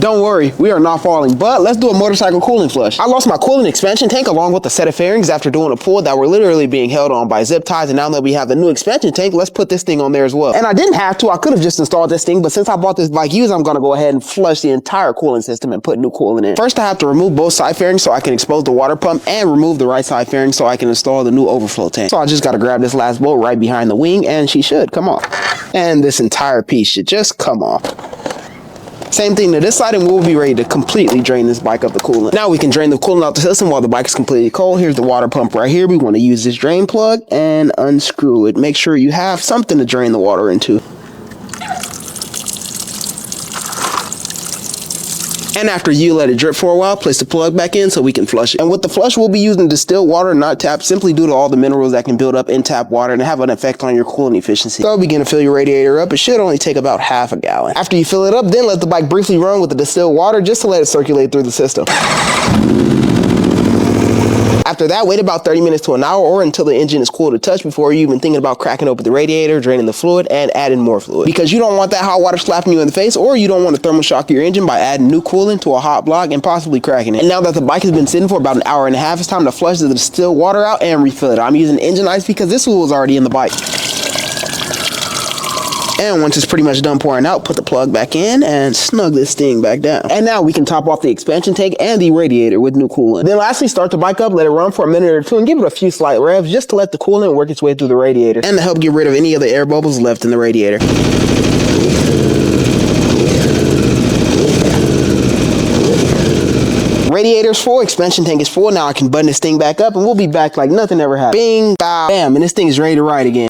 Don't worry, we are not falling, but let's do a motorcycle coolant flush. I lost my coolant expansion tank along with a set of fairings after doing a pull that were literally being held on by zip ties, and now that we have the new expansion tank, let's put this thing on there as well. And I didn't have to, I could have just installed this thing, but since I bought this bike used, I'm gonna go ahead and flush the entire coolant system and put new coolant in. First, I have to remove both side fairings so I can expose the water pump and remove the right side fairing so I can install the new overflow tank. So I just gotta grab this last bolt right behind the wing and she should come off. And this entire piece should just come off. Same thing to this side, and we'll be ready to completely drain this bike of the coolant. Now we can drain the coolant out the system while the bike is completely cold. Here's the water pump right here. We want to use this drain plug and unscrew it. Make sure you have something to drain the water into. And after you let it drip for a while, place the plug back in so we can flush it. And with the flush, we'll be using distilled water, not tap, simply due to all the minerals that can build up in tap water and have an effect on your coolant efficiency. So begin to fill your radiator up. It should only take about half a gallon. After you fill it up, then let the bike briefly run with the distilled water just to let it circulate through the system. After that, wait about 30 minutes to an hour or until the engine is cool to touch before you even thinking about cracking open the radiator, draining the fluid, and adding more fluid. Because you don't want that hot water slapping you in the face, or you don't want to thermal shock your engine by adding new coolant to a hot block and possibly cracking it. And now that the bike has been sitting for about an hour and a half, it's time to flush the distilled water out and refill it. I'm using engine ice because this fluid was already in the bike. And once it's pretty much done pouring out, put the plug back in and snug this thing back down. And now we can top off the expansion tank and the radiator with new coolant. Then lastly, start the bike up, let it run for a minute or two, and give it a few slight revs just to let the coolant work its way through the radiator and to help get rid of any of the air bubbles left in the radiator. Radiator's full, expansion tank is full. Now I can button this thing back up and we'll be back like nothing ever happened. Bing, bow, bam, and this thing is ready to ride again.